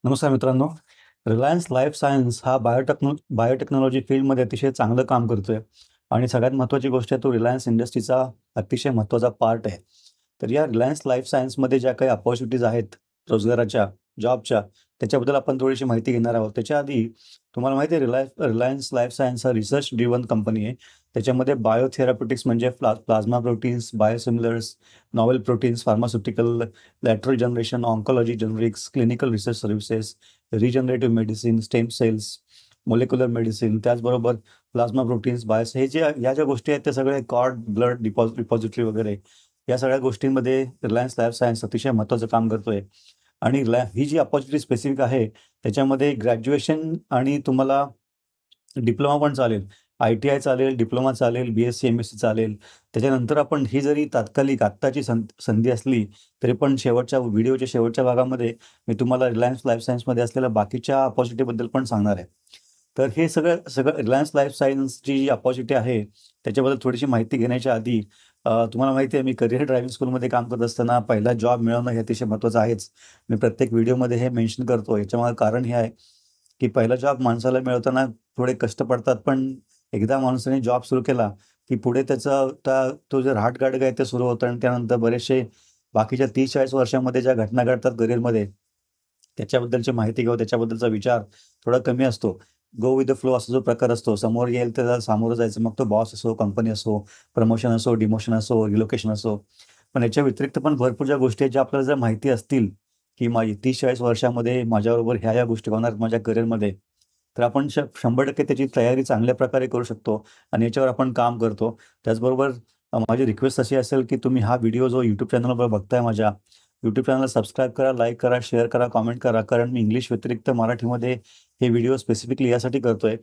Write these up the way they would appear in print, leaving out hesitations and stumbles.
नमस्कार मित्रांनो. Reliance life science हा बायोटेक्नॉलॉजी फील्डमध्ये अतिशय चांगलं काम करतोय आणि सगळ्यात महत्त्वाची गोष्ट आहे तो रिलायन्स इंडस्ट्रीचा अतिशय महत्त्वाचा पार्ट आहे. तर या रिलायन्स लाईफ सायन्समध्ये ज्या काही अपॉर्च्युनिटीज आहेत रोजगाराच्या, जॉबच्या, त्याच्याबद्दल आपण थोडीशी माहिती घेणार आहोत. त्याच्या आधी तुम्हाला माहिती आहे रिलायन्स लाईफ सायन्स हा रिसर्च ड्रिव्हन कंपनी आहे. त्याच्यामध्ये बायोथेरॅप्युटिक्स म्हणजे plasma proteins, biosimilars, novel proteins, pharmaceutical, lateral generation, oncology generics, clinical research services, regenerative medicine, stem cells, molecular medicine, त्याचबरोबर प्लाझ्मा प्रोटीन्स, बायोस हे ज्या गोष्टी आहेत त्या सगळे कॉर्ड, ब्लड रिपॉझिटरी वगैरे या सगळ्या गोष्टींमध्ये रिलायन्स लाईफ सायन्स अतिशय महत्त्वाचं काम करतोय. आणि ही जी अपॉर्च्युनिटी स्पेसिफिक आहे त्याच्यामध्ये ग्रॅज्युएशन आणि तुम्हाला डिप्लोमा पण चालेल. ITI चालेल, डिप्लोमा चालेल, BSc, MSc चालेल. त्याच्यानंतर आपण ही जरी तात्कालिक आत्ताची संधी असली, तरी पण व्हिडिओच्या शेवटच्या भागामध्ये मी तुम्हाला रिलायन्स लाईफ सायन्समध्ये असलेल्या बाकीच्या अपॉर्च्युनिटीबद्दल पण सांगणार आहे. तर हे सगळं सगळं रिलायन्स लाईफ सायन्सची जी अपॉर्च्युनिटी आहे, त्याच्याबद्दल थोडीशी माहिती घेण्याच्या आधी तुम्हाला माहिती आहे मी करियर ड्रायव्हिंग स्कूलमध्ये काम करत असताना पहिला जॉब मिळवणं हे अतिशय महत्त्वाचं आहेच. मी प्रत्येक व्हिडिओमध्ये हे मेन्शन करतो. याच्यामागे कारण हे आहे, की पहिला जॉब माणसाला मिळवताना थोडे कष्ट पडतात, पण एकदा माणसाने जॉब सुरू केला, की पुढे तो जो रहाट-गाडग आहे ते सुरू होतं आणि त्यानंतर बरेचसे बाकीच्या 30-40 वर्षामध्ये ज्या घटना घडतात करिअरमध्ये, त्याच्याबद्दलची माहिती किंवा त्याच्याबद्दलचा विचार थोडा कमी असतो. गो विथ द फ्लो असा जो प्रकार असतो, समोर येईल त्याला सामोरं जायचं. मग तो बॉस असो, कंपनी असो, प्रमोशन असो, डिमोशन असो, रिलोकेशन असो. पण याच्या व्यतिरिक्त पण भरपूर ज्या गोष्टी आहेत, ज्या आपल्याला जर माहिती असतील, की माझी 30-40 वर्षामध्ये माझ्याबरोबर ह्या-ह्या गोष्टी होणार माझ्या करिअरमध्ये, तर आपण 100% त्याची तयारी चांगल्या प्रकारे करू शकतो आणि याच्यावर आपण काम करतो. त्याचबरोबर माझी रिक्वेस्ट अशी असेल, की तुम्ही हा व्हिडिओ जो YouTube चॅनलवर बघताय माझ्या, YouTube चॅनलला सबस्क्राईब करा, लाईक करा, शेअर करा, कमेंट करा. कारण मी इंग्लिश व्यतिरिक्त मराठीमध्ये हे व्हिडिओ स्पेसिफिकली यासाठी करतोय,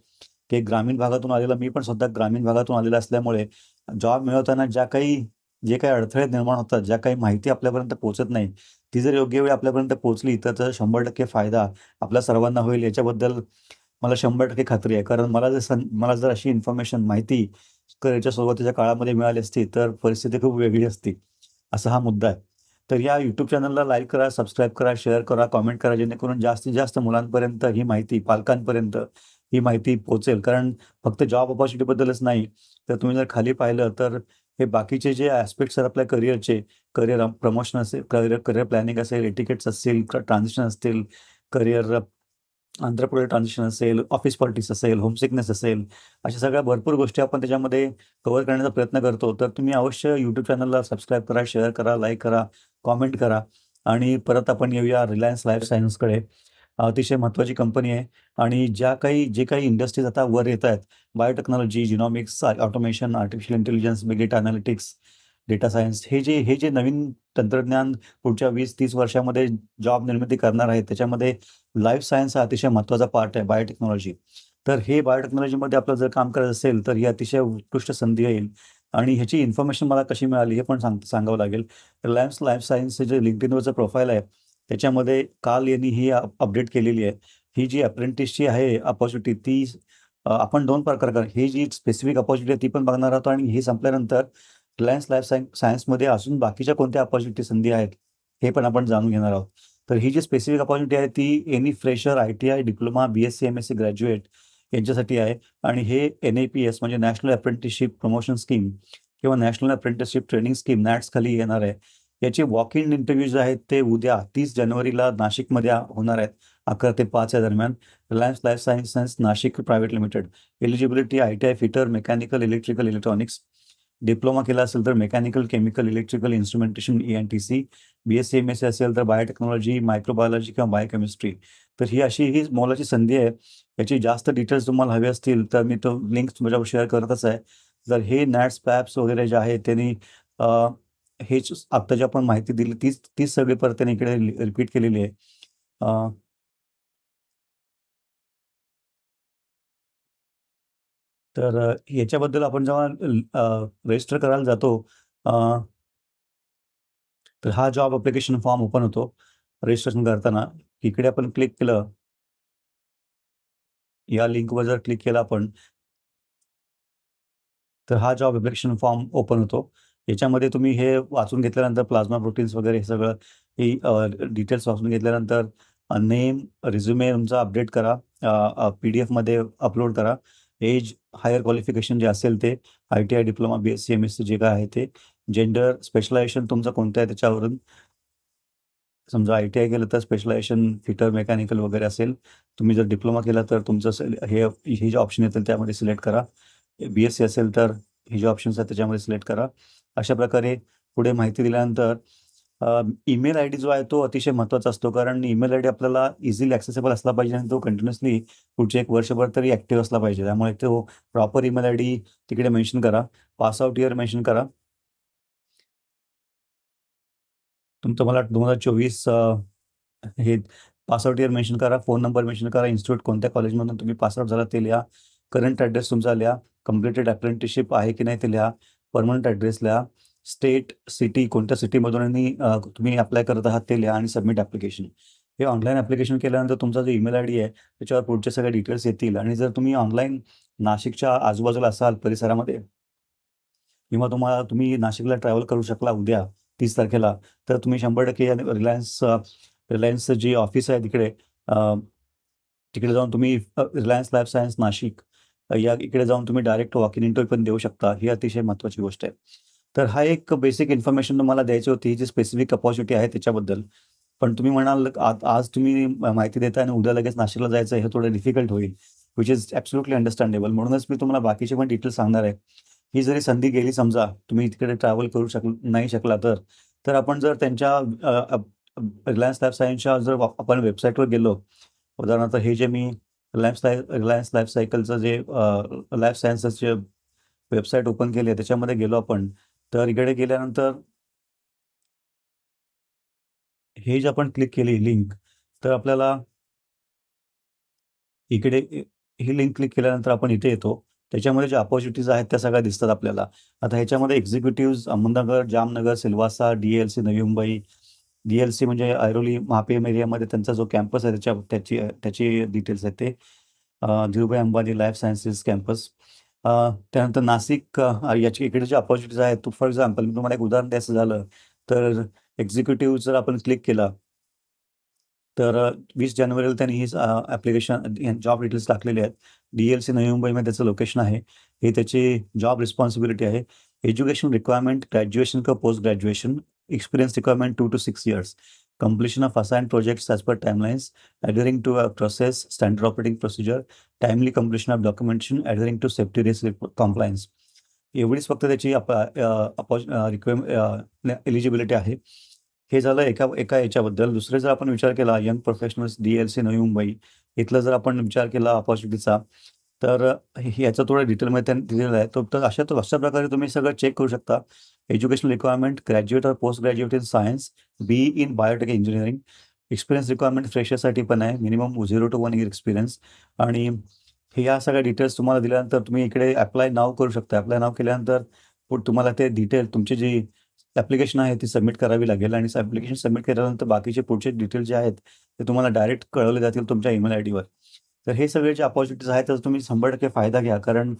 की ग्रामीण भागातून आलेला मी पण स्वतः ग्रामीण भागातून आलेला असल्यामुळे जॉब मिळवताना जे काही अडथळे निर्माण होतात, ज्या काही माहिती आपल्यापर्यंत पोहोचत नाही, ती जर योग्य वेळी आपल्यापर्यंत पोहोचली, तर त्याचा 100% फायदा आपल्या सर्वांना होईल याच्याबद्दल मला 100% खात्री आहे. कारण मला जर अशी इन्फॉर्मेशन, माहिती करिअरच्या सुरुवातीच्या काळामध्ये मिळाली असती, तर परिस्थिती खूप वेगळी असती. असा हा मुद्दा आहे. तर या YouTube चॅनलला लाईक करा, सबस्क्राईब करा, शेअर करा, कमेंट करा, जेणेकरून जास्तीत जास्त मुलांपर्यंत ही माहिती, पालकांपर्यंत ही माहिती पोहोचेल. कारण फक्त जॉब अपॉर्च्युनिटीबद्दलच नाही, तर तुम्ही जर खाली पाहिलं, तर हे बाकीचे जे ॲस्पेक्ट्स आहेत आपल्या करिअरचे, करिअर प्रमोशन असेल, करिअर प्लॅनिंग असेल, एटिकेट्स असतील, ट्रान्झिशन असतील, करिअर एंटरप्रेन्योर ट्रान्झिशन असेल, ऑफिस पॉलिटिक्स असेल, होमसिकनेस असेल, अशा सगळ्या भरपूर गोष्टी आपण त्याच्यामध्ये कव्हर करण्याचा प्रयत्न करतो. तर तुम्ही अवश्य YouTube चॅनलला सबस्क्राईब करा, शेअर करा, लाईक करा, कमेंट करा आणि परत आपण येऊया रिलायन्स लाईफ सायन्सकडे. अतिशय महत्त्वाची कंपनी आहे आणि जे काही इंडस्ट्रीज आता वर येत आहेत, biotechnology, genomics, automation, artificial intelligence, big data analytics, data science हे जे नवीन तंत्रज्ञान पुढच्या 20-30 वर्षामध्ये जॉब निर्मिती करणार आहे, त्याच्यामध्ये लाईफ सायन्स हा अतिशय महत्त्वाचा पार्ट आहे, बायोटेक्नॉलॉजी. तर हे बायोटेक्नॉलॉजीमध्ये आपल्याला जर काम करायचं असेल, तर ही अतिशय उत्कृष्ट संधी येईल आणि ह्याची इन्फॉर्मेशन मला कशी मिळाली हे पण सांगावं लागेल. रिलायन्स लाईफ सायन्सचं जे LinkedInवरचं प्रोफाईल आहे, त्याच्यामध्ये काल यांनी ही अपडेट केलेली आहे. ही जी अप्रेंटिसची आहे अपॉर्च्युनिटी ती आपण 2 प्रकार ही जी स्पेसिफिक अपॉर्च्युनिटी आहे ती पण बघणार आहोत आणि हे संपल्यानंतर रिलायन्स लाईफ सायन्समध्ये अजून बाकीच्या कोणत्या अपॉर्च्युनिटी संधी आहेत, हे पण आपण जाणून घेणार आहोत. तर ही जी स्पेसिफिक अपॉर्च्युनिटी आहे ती any fresher, ITI, diploma, BSc, MSc graduate यांच्यासाठी आहे आणि हे NAPS म्हणजे नॅशनल अप्रेंटिसशिप प्रमोशन स्कीम किंवा national apprenticeship training scheme NATS खाली येणार आहे. याचे वॉक इन इंटरव्ह्यूज आहेत ते उद्या 30 जानेवारीला नाशिकमध्ये होणार आहेत. 11 ते 5 या दरम्यान. Reliance life sciences Nashik private limited. Eligibility ITI fitter, mechanical, electrical, electronics. Diploma केला असेल तर mechanical, chemical, electrical, instrumentation ENTC. BSc, MSc असेल तर बायोटेक्नॉलॉजी, मायक्रोबायोलॉजी किंवा बायोकेमिस्ट्री. तर ही मोलाची संधी आहे. याची जास्त डिटेल्स तुम्हाला हवे असतील तर मी तो लिंक तुमच्यावर शेअर करतच आहे. जर हे नॅट्स, पॅप्स वगैरे जे आहे त्यांनी हेच आत्ता जी आपण माहिती दिली तीच तीच सगळी परत त्यांनी इकडे रिपीट केलेली आहे. अ, तर याच्याबद्दल आपण जेव्हा रजिस्टर करायला जातो, अ, तर हा जॉब ॲप्लिकेशन फॉर्म ओपन होतो. रजिस्ट्रेशन करताना इकडे आपण क्लिक केलं, या लिंकवर जर क्लिक केलं आपण, तर हा जॉब ॲप्लिकेशन फॉर्म ओपन होतो. याच्यामध्ये तुम्ही हे वाचून घेतल्यानंतर प्लाझ्मा प्रोटीन्स वगैरे हे सगळं ही डिटेल्स वाचून घेतल्यानंतर नेम, रिझ्युमे तुमचा अपडेट करा, PDF मध्ये अपलोड करा. एज, हायर क्वालिफिकेशन जे असेल ते, ITI, डिप्लोमा, BSc, MSc जे काय आहे ते. जेंडर, स्पेशलायझेशन तुमचं कोणतं आहे त्याच्यावरून. समजा ITI केलं तर स्पेशलायझेशन फिटर, मेकॅनिकल वगैरे असेल. तुम्ही जर डिप्लोमा केला तर तुमचं हे जे ऑप्शन येतील त्यामध्ये सिलेक्ट करा. BSc असेल तर हे जे ऑप्शन्स आहेत त्याच्यामध्ये सिलेक्ट करा. अशा प्रकारे पुढे माहिती दिल्यानंतर ईमेल आय डी जो आहे तो अतिशय महत्त्वाचा असतो, कारण ईमेल आय डी आपल्याला इझिली ॲक्सेसेबल असला पाहिजे आणि तो कंटिन्युअसली पुढचे 1 वर्षभर तरी ॲक्टिव्ह असला पाहिजे. त्यामुळे तो प्रॉपर ईमेल आय डी तिकडे मेन्शन करा. पासआउट इयर मेन्शन करा. तुमचं मला 2024 हे पासआउट इयर मेन्शन करा. फोन नंबर मेन्शन करा. इन्स्टिट्यूट कोणत्या कॉलेजमधून तुम्ही पासआउट झाला ते लिहा. करंट ॲड्रेस तुमचा लिहा. कंप्लीटेड अप्रेंटिसशिप आहे की नाही ते लिहा. पर्मनंट ॲड्रेस लिहा. स्टेट, सिटी कोणत्या सिटीमधून आणि तुम्ही अप्लाय करत आहात ते लिहा आणि सबमिट ॲप्लिकेशन. हे ऑनलाईन ॲप्लिकेशन केल्यानंतर तुमचा जो ईमेल आय डी आहे त्याच्यावर पुढचे सगळे डिटेल्स येतील. आणि जर तुम्ही ऑनलाईन नाशिकच्या आजूबाजूला असाल परिसरामध्ये, किंवा तुम्ही नाशिकला ट्रॅव्हल करू शकला उद्या 30 तारखेला, तर तुम्ही 100% रिलायन्सचं जे ऑफिस आहे तिकडे तिकडे जाऊन तुम्ही रिलायन्स लाईफ सायन्स नाशिक या इकडे जाऊन तुम्ही डायरेक्ट वॉक इन इंटरव्ह्यू पण देऊ शकता. ही अतिशय महत्त्वाची गोष्ट आहे. तर हा एक बेसिक इन्फॉर्मेशन तुम्हाला द्यायची होती, जी स्पेसिफिक अपॉर्च्युनिटी आहे त्याच्याबद्दल. पण तुम्ही म्हणाल आज तुम्ही माहिती देताय आणि उद्या लगेच नाशिकला जायचं, हे थोडं डिफिकल्ट होईल, व्हिच इज ॲब्सोल्युटली अंडरस्टँडेबल. म्हणूनच मी तुम्हाला बाकीचे पण डिटेल्स सांगणार आहे. ही जरी संधी गेली समजा, तुम्ही तिकडे ट्रॅव्हल करू नाही शकला तर आपण जर त्यांच्या रिलायन्स लाईफ सायन्सच्या जर आपण वेबसाईटवर गेलो, उदाहरणार्थ हे जे मी रिलायन्स लाईफ सायकलचं जे लाईफ सायन्सेसचे वेबसाईट ओपन केली आहे त्याच्यामध्ये गेलो आपण, तर इकडे गेल्यानंतर हे जे आपण क्लिक केली लिंक, तर आपल्याला इकडे ही लिंक क्लिक केल्यानंतर आपण इथे येतो. त्याच्यामध्ये ज्या अपॉर्च्युनिटीज आहेत त्या सगळ्या दिसतात आपल्याला. आता ह्याच्यामध्ये एक्झिक्युटिव्हज अहमदनगर, जामनगर, सिल्वासा, DLC नवी मुंबई. DLC म्हणजे ऐरोली महापेम एरियामध्ये त्यांचा जो कॅम्पस आहे त्याची डिटेल्स आहेत ते. Dhirubhai Ambani life sciences campus. त्यानंतर नाशिक, याची इकडे जे अपॉर्च्युनिटीज आहेत, फॉर एक्झाम्पल मी तुम्हाला एक उदाहरण द्यायचं झालं तर एक्झिक्युटिव्ह जर आपण क्लिक केला, तर 20 जानेवारीला त्यांनी ही ॲप्लिकेशन जॉब डिटेल्स टाकलेले आहेत. DLC नवी मुंबईमध्ये त्याचं लोकेशन आहे. ही त्याची जॉब रिस्पॉन्सिबिलिटी आहे. एज्युकेशन रिक्वायरमेंट ग्रॅज्युएशन का post graduation. Experience requirement 2 to 6 years. Completion of assigned projects as per timelines. Adhering to a process, standard operating procedure. Timely completion of documentation. Adhering to safety risk compliance. एवढीच फक्त त्याची eligibility आहे. हे झालं एका एका याच्याबद्दल. दुसरे जर आपण विचार केला, young professionals DLC Navi Mumbai इथलं जर आपण विचार केला अपॉर्च्युनिटीचा, तर याचा थोडा डिटेलमध्ये त्यांनी दिलेला आहे. तर अशा प्रकारे तुम्ही सगळं चेक करू शकता. एज्युकेशनल रिक्वायरमेंट ग्रॅज्युएट और post graduate in science, BE in biotech engineering. Experience requirement फ्रेशरसाठी पण आहे, मिनिमम 0 to 1 year एक्सपिरियन्स. आणि ह्या सगळ्या डिटेल्स तुम्हाला दिल्यानंतर तुम्ही इकडे अप्लाय नाव करू शकता. अप्लाय नाव केल्यानंतर तुम्हाला ते डिटेल तुमची जी ॲप्लिकेशन आहे ती सबमिट करावी लागेल आणि ॲप्लिकेशन सबमिट केल्यानंतर बाकीचे पुढचे डिटेल्स जे आहेत ते तुम्हाला डायरेक्ट कळवले जातील तुमच्या ईमेल आय डीवर. तर हे सगळे जे अपॉर्च्युनिटीज आहेत त्याचा तुम्ही 100% फायदा घ्या. कारण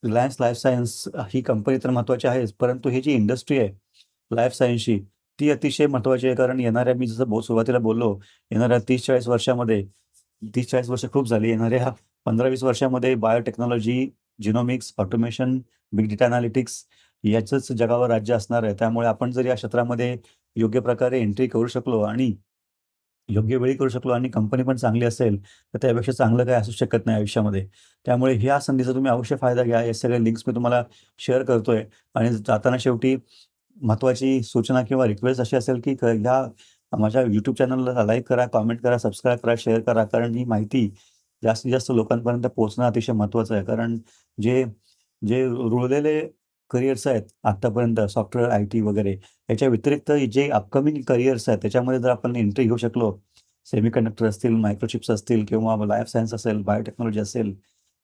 रिलायन्स लाईफ सायन्स ही कंपनी तर महत्त्वाची आहेच, परंतु ही जी इंडस्ट्री आहे लाईफ सायन्सची, ती अतिशय महत्त्वाची आहे. कारण येणाऱ्या, मी जसं सुरुवातीला बोललो, येणाऱ्या 30-40 वर्षामध्ये, 30-40 वर्ष खूप झाली, येणाऱ्या 15-20 वर्षामध्ये biotechnology, genomics, automation, big data analytics याचंच जगावर राज्य असणार आहे. त्यामुळे आपण जर या क्षेत्रामध्ये योग्य प्रकारे एंट्री करू शकलो आणि योग्य वेळी करू शकलो आणि कंपनी पण चांगली असेल, तर त्यापेक्षा चांगलं काही असू शकत नाही आयुष्यामध्ये. त्यामुळे ह्या संधीचा तुम्ही अवश्य फायदा घ्या. हे सगळे लिंक्स मी तुम्हाला शेअर करतोय. आणि जाताना शेवटी महत्त्वाची सूचना किंवा रिक्वेस्ट अशी असेल, की ह्या माझ्या YouTube चॅनलला लाईक करा, कॉमेंट करा, सबस्क्राईब करा, शेअर करा. कारण ही माहिती जास्तीत जास्त लोकांपर्यंत पोहोचणं अतिशय महत्त्वाचं आहे. कारण जे जे रुळलेले करिअर्स आहेत आत्तापर्यंत, सॉफ्टवेअर, IT वगैरे, याच्या व्यतिरिक्त जे अपकमिंग करिअर्स आहेत त्याच्यामध्ये जर आपण एंट्री घेऊ शकलो, सेमीकंडक्टर असतील, मायक्रोचिप्स असतील किंवा लाईफ सायन्स असेल, बायोटेक्नॉलॉजी असेल,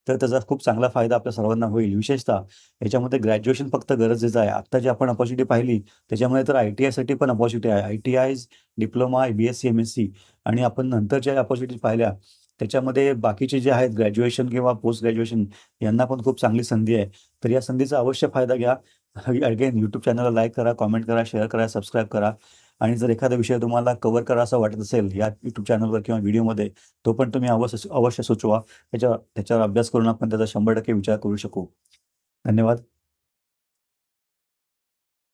तर त्याचा खूप चांगला फायदा आपल्या सर्वांना होईल. विशेषतः याच्यामध्ये ग्रॅज्युएशन फक्त गरजेचं आहे. आत्ता जी आपण अपॉर्च्युनिटी पाहिली त्याच्यामध्ये तर ITIसाठी पण अपॉर्च्युनिटी आहे. ITI, diploma, BSc, MSc. आणि आपण नंतर ज्या अपॉर्च्युनिटी पाहिल्या त्याच्यामध्ये बाकीचे जे आहेत ग्रॅज्युएशन किंवा पोस्ट ग्रॅज्युएशन, यांना पण खूप चांगली संधी आहे. तर या संधीचा अवश्य फायदा घ्या. अगेन YouTube चॅनलला लाईक करा, कॉमेंट करा, शेअर करा, सबस्क्राईब करा. आणि जर एखादा विषय तुम्हाला कव्हर करावासा वाटत असेल या यूट्यूब चॅनलवर किंवा व्हिडिओमध्ये, तो पण तुम्ही अवश्य सुचवा. त्याच्यावर अभ्यास करून आपण त्याचा 100% विचार करू शकू. धन्यवाद.